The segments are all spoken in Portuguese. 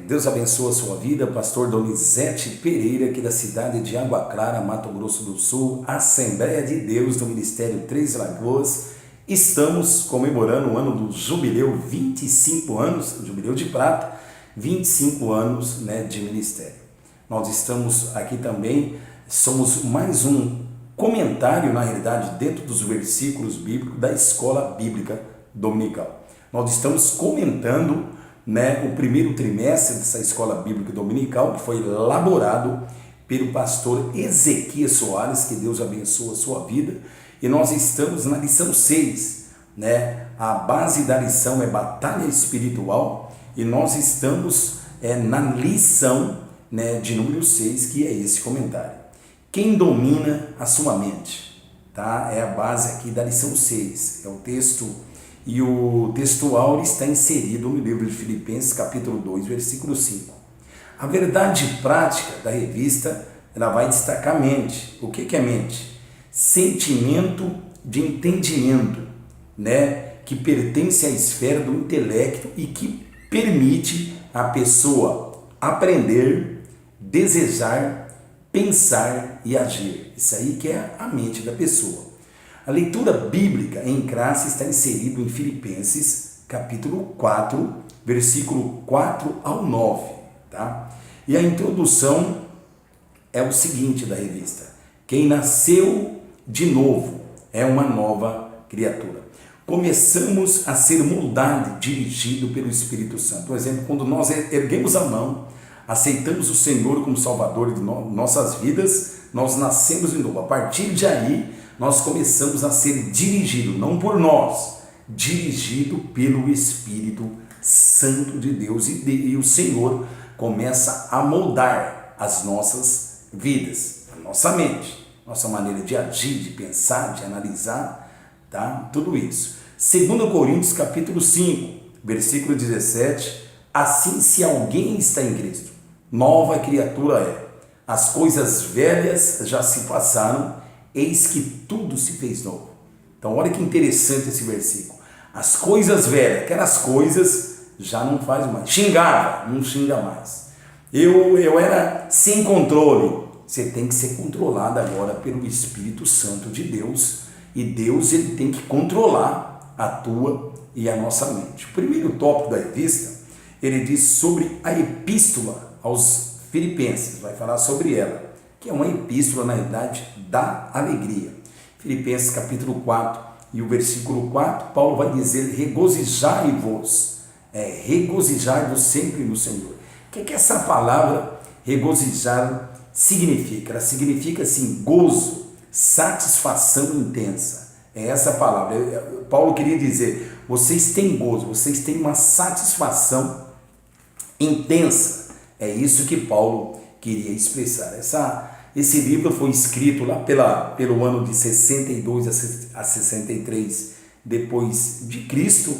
Deus abençoe a sua vida, pastor Donizete Pereira, aqui da cidade de Água Clara, Mato Grosso do Sul, Assembleia de Deus do Ministério Três Lagoas. Estamos comemorando o ano do jubileu, 25 anos, jubileu de prata, 25 anos de ministério. Nós estamos aqui também, somos mais um comentário, na realidade, dentro dos versículos bíblicos da Escola Bíblica Dominical. Nós estamos comentando o primeiro trimestre dessa Escola Bíblica Dominical, que foi elaborado pelo pastor Ezequias Soares, que Deus abençoe a sua vida, e nós estamos na lição 6, a base da lição é batalha espiritual, e nós estamos na lição de número 6, que é esse comentário. Quem domina a sua mente? É a base aqui da lição 6, é o texto. E o textual está inserido no livro de Filipenses, capítulo 2, versículo 5. A verdade prática da revista, ela vai destacar a mente. O que é mente? Sentimento de entendimento, que pertence à esfera do intelecto e que permite a pessoa aprender, desejar, pensar e agir. Isso aí que é a mente da pessoa. A leitura bíblica em classe está inserido em Filipenses, capítulo 4, versículo 4 ao 9. E a introdução é o seguinte da revista: quem nasceu de novo é uma nova criatura. Começamos a ser moldado, dirigido pelo Espírito Santo. Por exemplo, quando nós erguemos a mão, aceitamos o Senhor como Salvador de nossas vidas, nós nascemos de novo. A partir de aí, nós começamos a ser dirigidos, não por nós, dirigido pelo Espírito Santo de Deus, e o Senhor começa a moldar as nossas vidas, a nossa mente, nossa maneira de agir, de pensar, de analisar, tudo isso. 2 Coríntios capítulo 5, versículo 17, assim se alguém está em Cristo, nova criatura é, as coisas velhas já se passaram, eis que tudo se fez novo. Então olha que interessante esse versículo. As coisas velhas, aquelas coisas já não faz mais. Xingava, não xinga mais. Eu era sem controle. Você tem que ser controlado agora pelo Espírito Santo de Deus. E Deus ele tem que controlar a tua e a nossa mente. O primeiro tópico da revista, ele diz sobre a epístola aos Filipenses. Vai falar sobre ela, que é uma epístola, na realidade, da alegria. Filipenses capítulo 4 e o versículo 4, Paulo vai dizer: regozijai-vos, regozijai-vos sempre no Senhor. O que essa palavra regozijar significa? Ela significa assim, gozo, satisfação intensa. É essa palavra. Paulo queria dizer, vocês têm gozo, vocês têm uma satisfação intensa. É isso que Paulo queria expressar. Esse livro foi escrito lá pelo ano de 62 a 63 depois de Cristo,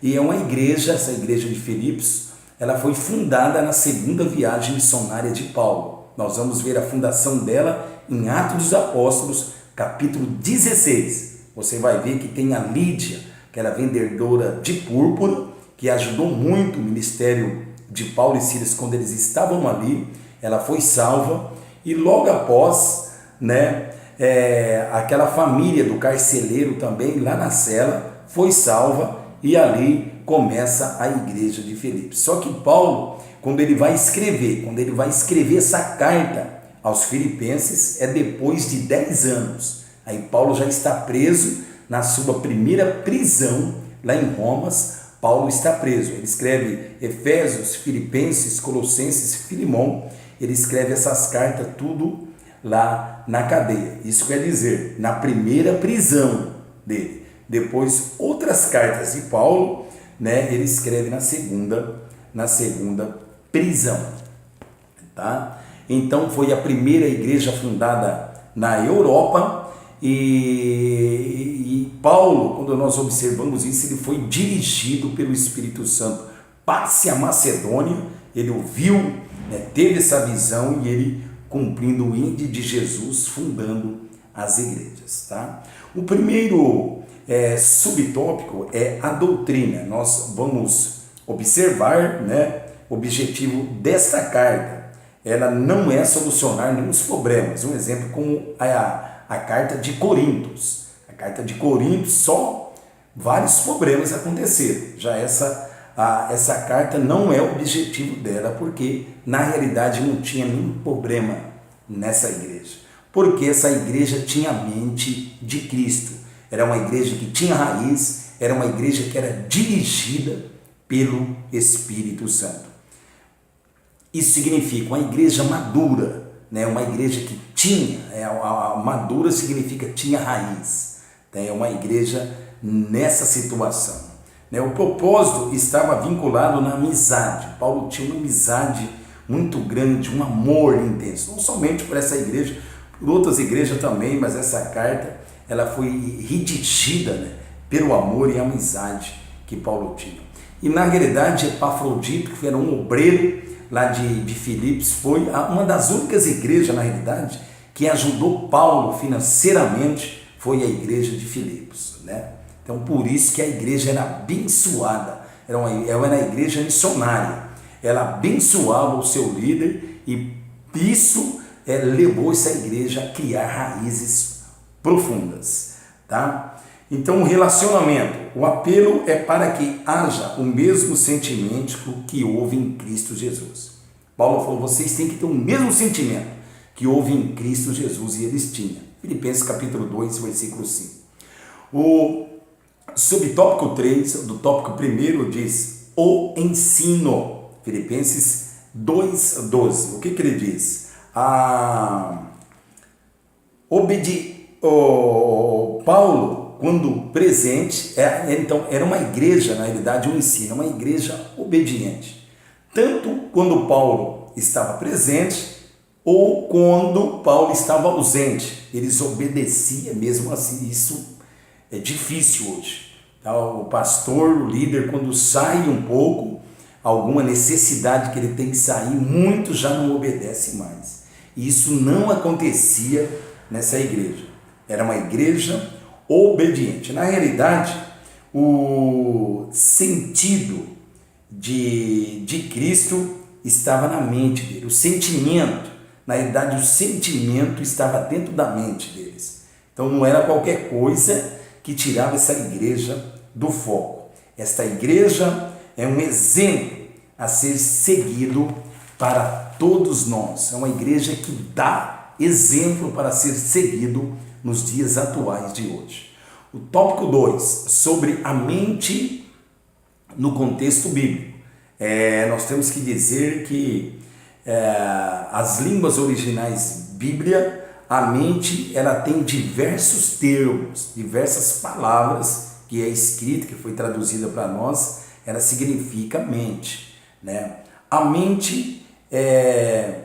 e é uma igreja, essa igreja de Filipos, ela foi fundada na segunda viagem missionária de Paulo. Nós vamos ver a fundação dela em Atos dos Apóstolos, capítulo 16. Você vai ver que tem a Lídia, que era vendedora de púrpura, que ajudou muito o ministério de Paulo e Silas quando eles estavam ali. Ela foi salva, e logo após, aquela família do carcereiro também, lá na cela, foi salva, e ali começa a igreja de Filipos. Só que Paulo, quando ele vai escrever essa carta aos filipenses, é depois de 10 anos. Aí Paulo já está preso na sua primeira prisão, lá em Roma. Paulo está preso, ele escreve Efésios, Filipenses, Colossenses, Filemão, ele escreve essas cartas tudo lá na cadeia. Isso quer dizer, na primeira prisão dele. Depois, outras cartas de Paulo, ele escreve na segunda prisão. Então, foi a primeira igreja fundada na Europa, e Paulo, quando nós observamos isso, ele foi dirigido pelo Espírito Santo. Passe a Macedônia, ele ouviu, teve essa visão, e ele cumprindo o índice de Jesus, fundando as igrejas. O primeiro subtópico é a doutrina. Nós vamos observar, né, o objetivo desta carta, ela não é solucionar nenhum problemas. Um exemplo como a carta de Coríntios. A carta de Coríntios só vários problemas aconteceram. Já essa carta não é o objetivo dela, porque na realidade não tinha nenhum problema nessa igreja. Porque essa igreja tinha a mente de Cristo. Era uma igreja que tinha raiz, era uma igreja que era dirigida pelo Espírito Santo. Isso significa uma igreja madura, né? Uma igreja que tinha, madura significa tinha raiz, né? É uma igreja nessa situação, né? O propósito estava vinculado na amizade. Paulo tinha uma amizade muito grande, um amor intenso, não somente por essa igreja, por outras igrejas também, mas essa carta ela foi redigida, né, pelo amor e amizade que Paulo tinha. E na realidade Epafrodito, que era um obreiro lá de Filipos, foi uma das únicas igrejas, na realidade, que ajudou Paulo financeiramente, foi a igreja de Filipos, né? Então, por isso que a igreja era abençoada, ela era a igreja missionária, ela abençoava o seu líder e isso levou essa igreja a criar raízes profundas, tá? Então, o relacionamento, o apelo é para que haja o mesmo sentimento que houve em Cristo Jesus. Paulo falou, vocês têm que ter o mesmo sentimento que houve em Cristo Jesus, e eles tinham. Filipenses capítulo 2, versículo 5. O subtópico 3, do tópico 1, diz, o ensino. Filipenses 2, 12. O que ele diz? Paulo, quando presente, então era uma igreja, na realidade, um ensino, uma igreja obediente. Tanto quando Paulo estava presente, ou quando Paulo estava ausente, eles obedeciam mesmo assim. Isso é difícil hoje. Tá? O pastor, o líder, quando sai um pouco, alguma necessidade que ele tem que sair, muitos já não obedecem mais. E isso não acontecia nessa igreja. Era uma igreja obediente. Na realidade, o sentido de Cristo estava na mente dele. O sentimento, na realidade, o sentimento estava dentro da mente deles. Então não era qualquer coisa que tirava essa igreja do foco. Esta igreja é um exemplo a ser seguido para todos nós. É uma igreja que dá exemplo para ser seguido nos dias atuais de hoje. O tópico 2, sobre a mente no contexto bíblico. Nós temos que dizer que as línguas originais Bíblia, a mente, ela tem diversos termos, diversas palavras que é escrita, que foi traduzida para nós, ela significa mente, né? A mente é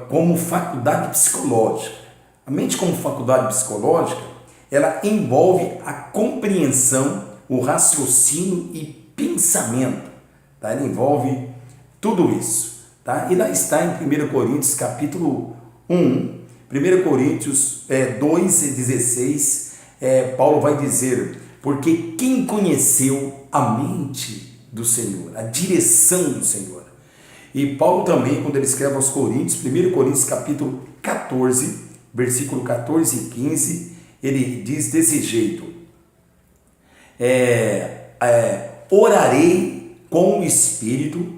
como faculdade psicológica. A mente como faculdade psicológica, ela envolve a compreensão, o raciocínio e pensamento, tá? Ela envolve tudo isso, tá? E lá está em 1 Coríntios capítulo 1, 1 Coríntios 2,16, Paulo vai dizer, porque quem conheceu a mente do Senhor, a direção do Senhor. E Paulo também, quando ele escreve aos Coríntios, 1 Coríntios capítulo 14, versículo 14 e 15, ele diz desse jeito, orarei com o Espírito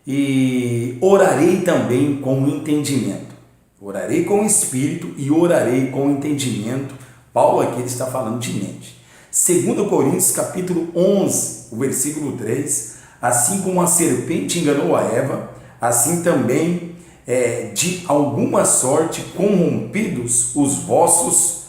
e orarei também com o entendimento. Orarei com o Espírito e orarei com o entendimento. Paulo aqui ele está falando de mente. 2 Coríntios capítulo 11, o versículo 3, assim como a serpente enganou a Eva, assim também de alguma sorte corrompidos os vossos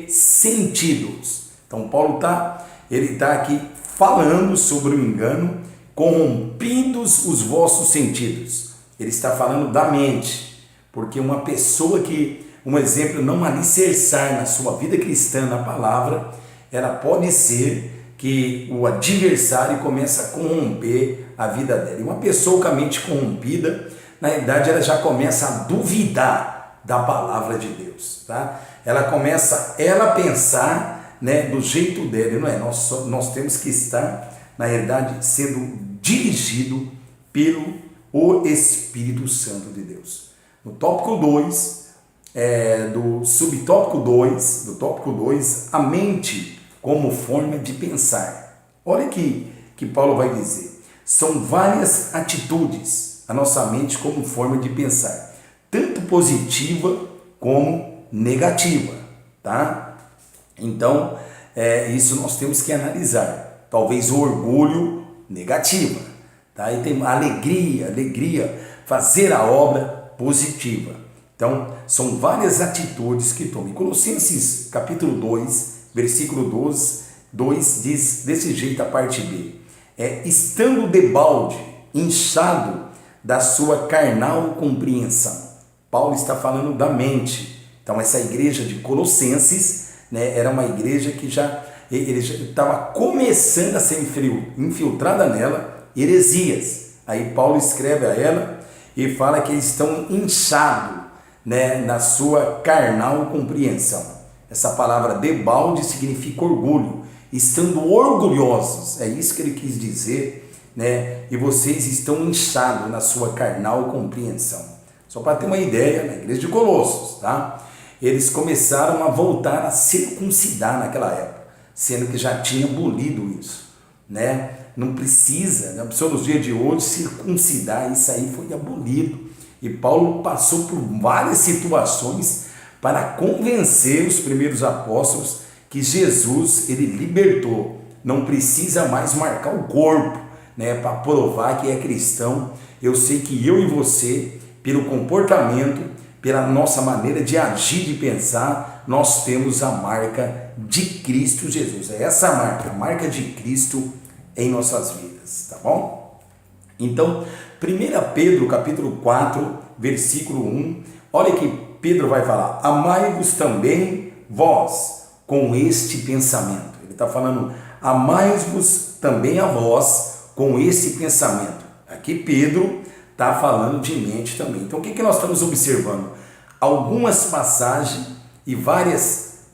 sentidos. Então Paulo está aqui falando sobre o engano, corrompidos os vossos sentidos. Ele está falando da mente, porque uma pessoa que, um exemplo, não alicerçar na sua vida cristã, na palavra, ela pode ser que o adversário comece a corromper a vida dela. E uma pessoa com a mente corrompida, na realidade, ela já começa a duvidar da palavra de Deus, tá? Ela começa a pensar, né, do jeito dele, não é? Nós temos que estar, na realidade, sendo dirigido pelo o Espírito Santo de Deus. No tópico 2, do subtópico 2, do tópico 2, a mente como forma de pensar. Olha que Paulo vai dizer. São várias atitudes, a nossa mente como forma de pensar, tanto positiva como negativa, tá? Então, isso nós temos que analisar. Talvez o orgulho negativa, tá? E tem alegria, fazer a obra positiva. Então, são várias atitudes que tomam. Em Colossenses capítulo 2, versículo 2 diz desse jeito a parte B. Estando debalde, inchado da sua carnal compreensão. Paulo está falando da mente. Então, essa igreja de Colossenses, né, era uma igreja que ele já estava começando a ser infiltrada nela heresias. Aí Paulo escreve a ela e fala que eles estão inchados, né, na sua carnal compreensão. Essa palavra debalde significa orgulho. Estando orgulhosos, é isso que ele quis dizer, né? E vocês estão inchados na sua carnal compreensão. Só para ter uma ideia, na igreja de Colossos, tá? Eles começaram a voltar a circuncidar naquela época, sendo que já tinha abolido isso, né? Não precisa, né? Nos dias de hoje, circuncidar, isso aí foi abolido. E Paulo passou por várias situações para convencer os primeiros apóstolos que Jesus, ele libertou. Não precisa mais marcar o corpo, né, para provar que é cristão. Eu sei que eu e você, pelo comportamento, pela nossa maneira de agir, de pensar, nós temos a marca de Cristo Jesus. É essa marca, a marca de Cristo em nossas vidas, tá bom? Então, 1 Pedro capítulo 4, versículo 1, olha que Pedro vai falar: amai-vos também vós com este pensamento. Ele está falando, amai-vos também a vós com este pensamento. Aqui Pedro está falando de mente também. Então o que nós estamos observando? Algumas passagens e várias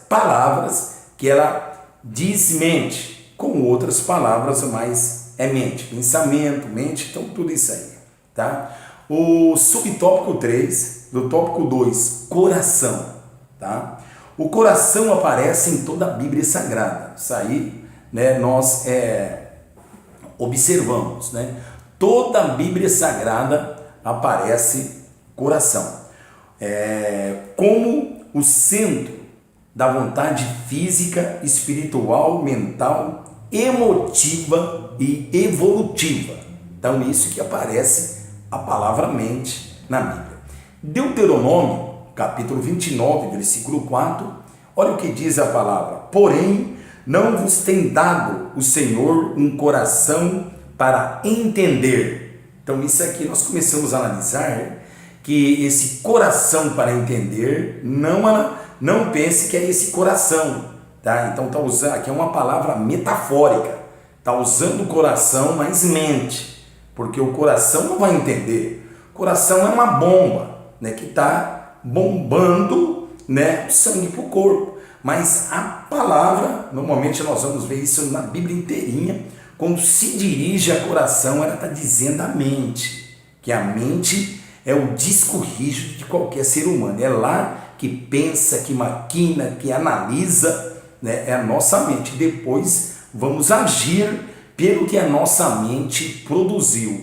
palavras que ela diz mente, com outras palavras, mas é mente, pensamento, mente, então tudo isso aí, tá? O subtópico 3, do tópico 2, coração, tá? O coração aparece em toda a Bíblia Sagrada. Isso aí, né, nós observamos, né? Toda a Bíblia Sagrada aparece coração. Como o centro da vontade física, espiritual, mental, emotiva e evolutiva. Então, isso que aparece a palavra mente na Bíblia. Deuteronômio, capítulo 29, versículo 4, olha o que diz a palavra: porém, não vos tem dado o Senhor um coração para entender. Então, isso aqui nós começamos a analisar, que esse coração para entender, não pense que é esse coração, tá? Então, tá usando, aqui é uma palavra metafórica, está usando o coração, mas mente, porque o coração não vai entender. O coração é uma bomba, né, que está bombando, né, o sangue para o corpo. Mas a palavra, normalmente nós vamos ver isso na Bíblia inteirinha, quando se dirige a coração, ela está dizendo a mente, que a mente é o disco rígido de qualquer ser humano. É lá que pensa, que maquina, que analisa, né, é a nossa mente. Depois vamos agir pelo que a nossa mente produziu,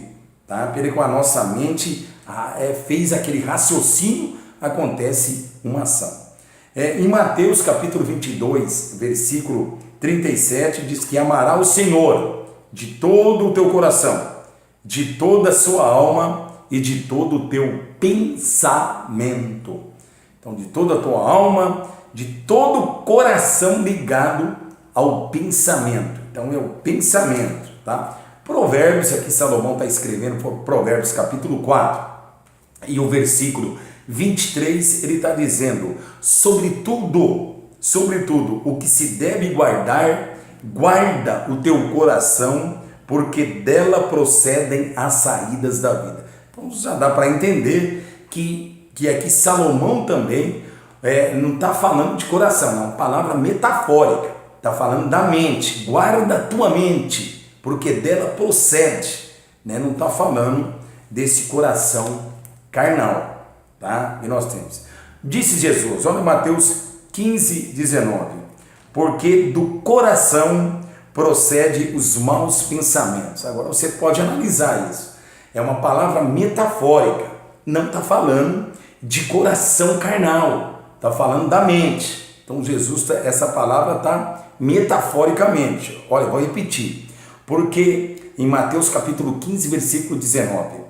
tá? Pelo que a nossa mente fez aquele raciocínio, acontece uma ação. Em Mateus capítulo 22, versículo 37, diz que amará o Senhor de todo o teu coração, de toda a sua alma e de todo o teu pensamento. Então, de toda a tua alma, de todo o coração ligado ao pensamento. Então, é o pensamento, tá? Provérbios, aqui Salomão está escrevendo, Provérbios capítulo 4, e o versículo 23, ele está dizendo: sobretudo, o que se deve guardar, guarda o teu coração, porque dela procedem as saídas da vida. Então já dá para entender que aqui Salomão também não está falando de coração, é uma palavra metafórica, está falando da mente. Guarda a tua mente, porque dela procede, né? Não está falando desse coração carnal, tá? E nós temos, disse Jesus, olha Mateus 15, 19, porque do coração procede os maus pensamentos. Agora você pode analisar isso, é uma palavra metafórica, não está falando de coração carnal, está falando da mente. Então Jesus, essa palavra está metaforicamente. Olha, vou repetir, porque em Mateus capítulo 15, versículo 19,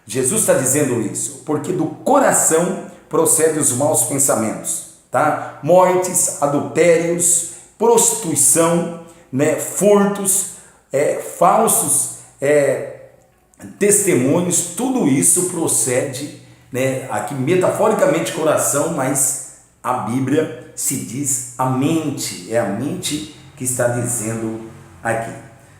Jesus está dizendo isso, porque do coração procede os maus pensamentos, tá? Mortes, adultérios, prostituição, né? Furtos, falsos testemunhos, tudo isso procede, né? Aqui metaforicamente coração, mas a Bíblia se diz a mente, é a mente que está dizendo aqui,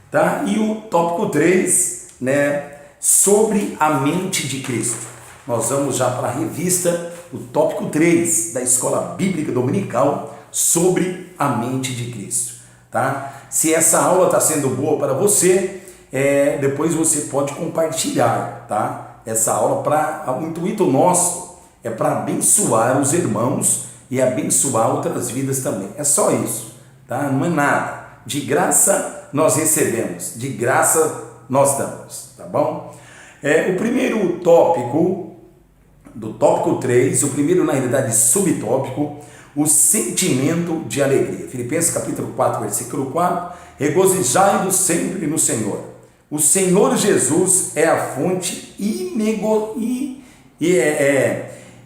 tá? E o tópico 3, né? Sobre a mente de Cristo. Nós vamos já para a revista, o tópico 3 da Escola Bíblica Dominical, sobre a mente de Cristo, tá? Se essa aula está sendo boa para você, depois você pode compartilhar, tá? Essa aula, o intuito nosso é para abençoar os irmãos e abençoar outras vidas também. É só isso, tá? Não é nada. De graça nós recebemos, de graça nós damos, tá bom? O primeiro tópico, do tópico 3, o primeiro na realidade subtópico, o sentimento de alegria. Filipenses capítulo 4, versículo 4, regozijai-vos sempre no Senhor. O Senhor Jesus é a fonte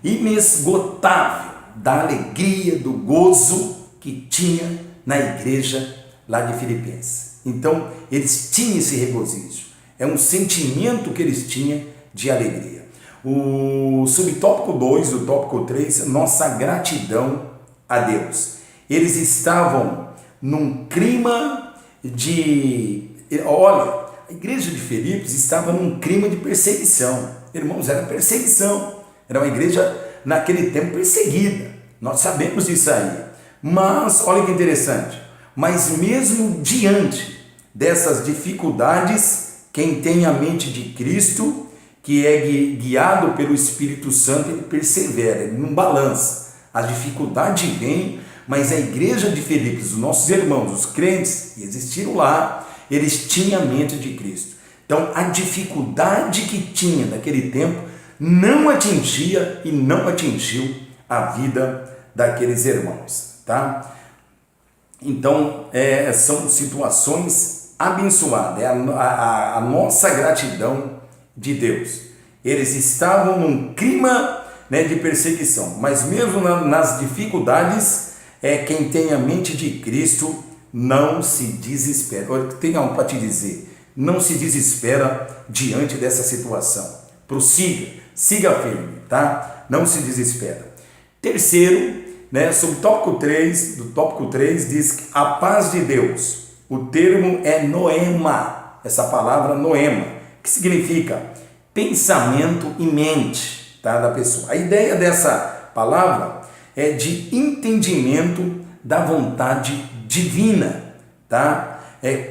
inesgotável da alegria, do gozo que tinha na igreja lá de Filipenses. Então, eles tinham esse regozijo. É um sentimento que eles tinham de alegria. O subtópico 2, o tópico 3, nossa gratidão a Deus. Eles estavam num clima de... Olha, a igreja de Filipos estava num clima de perseguição. Irmãos, era perseguição. Era uma igreja, naquele tempo, perseguida. Nós sabemos disso aí. Mas, olha que interessante. Mas mesmo diante dessas dificuldades, quem tem a mente de Cristo, que é guiado pelo Espírito Santo, ele persevera, ele não balança. A dificuldade vem, mas a igreja de Filipos, os nossos irmãos, os crentes que existiram lá, eles tinham a mente de Cristo. Então, a dificuldade que tinha naquele tempo não atingia e não atingiu a vida daqueles irmãos, tá? Então, são situações abençoadas, a nossa gratidão de Deus. Eles estavam num clima, né, de perseguição, mas mesmo nas dificuldades, quem tem a mente de Cristo não se desespera. Eu tenho algo para te dizer, não se desespera diante dessa situação. Prossiga, siga firme, tá? Não se desespera. Terceiro, né, sobre o tópico 3, do tópico 3 diz que a paz de Deus, o termo é noema, essa palavra noema, que significa pensamento e mente, tá, da pessoa. A ideia dessa palavra é de entendimento da vontade divina, tá?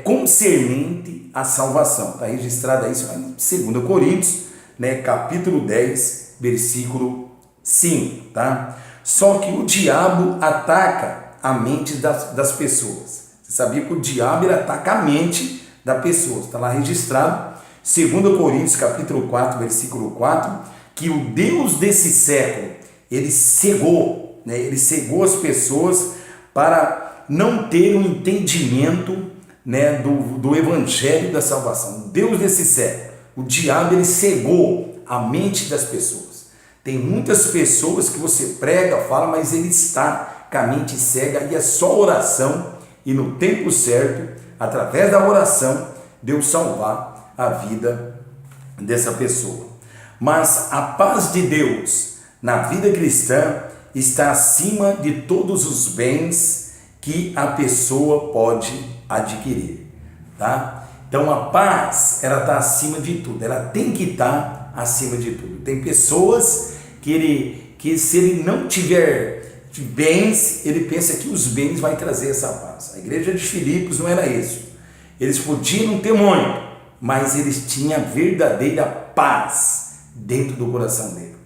Concernente à salvação. Está registrado isso em 2 Coríntios, né, capítulo 10, versículo 5, tá? Só que o diabo ataca a mente das pessoas. Você sabia que o diabo ele ataca a mente da pessoa? Está lá registrado, 2 Coríntios capítulo 4, versículo 4, que o Deus desse século, ele cegou, né? Ele cegou as pessoas para não ter um entendimento, né, do evangelho da salvação. O Deus desse século, o diabo, ele cegou a mente das pessoas. Tem muitas pessoas que você prega, fala, mas ele está com a mente cega, e é só oração, e no tempo certo, através da oração, Deus salvar a vida dessa pessoa. Mas a paz de Deus na vida cristã está acima de todos os bens que a pessoa pode adquirir, tá? Então a paz, ela está acima de tudo, ela tem que estar acima de tudo. Tem pessoas que se ele não tiver bens, ele pensa que os bens vai trazer essa paz. A igreja de Filipos não era isso. Eles podiam não ter muito, mas eles tinham verdadeira paz dentro do coração dele.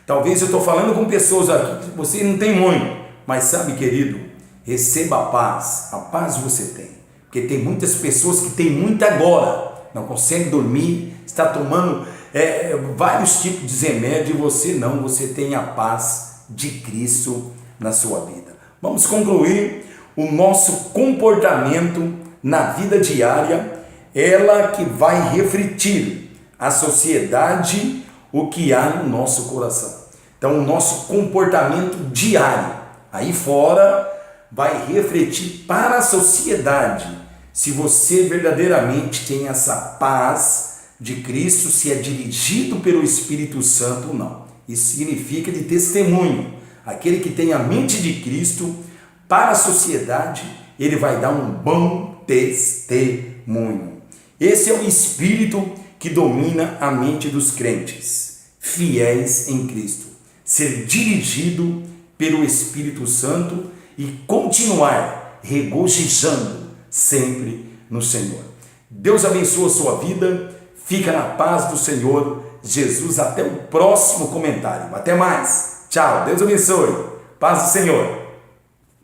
Talvez eu estou falando com pessoas aqui que você não tem muito, mas sabe, querido, receba a paz você tem, porque tem muitas pessoas que têm muito agora, não conseguem dormir, está tomando vários tipos de remédio, e você não, você tem a paz de Cristo na sua vida. Vamos concluir o nosso comportamento na vida diária, ela que vai refletir a sociedade, o que há no nosso coração. Então, o nosso comportamento diário, aí fora, vai refletir para a sociedade, se você verdadeiramente tem essa paz de Cristo, se é dirigido pelo Espírito Santo ou não. Isso significa de testemunho. Aquele que tem a mente de Cristo para a sociedade, ele vai dar um bom testemunho. Esse é o Espírito que domina a mente dos crentes, fiéis em Cristo. Ser dirigido pelo Espírito Santo e continuar regozijando sempre no Senhor. Deus abençoe a sua vida, fica na paz do Senhor Jesus. Até o próximo comentário. Até mais. Tchau. Deus abençoe. Paz do Senhor.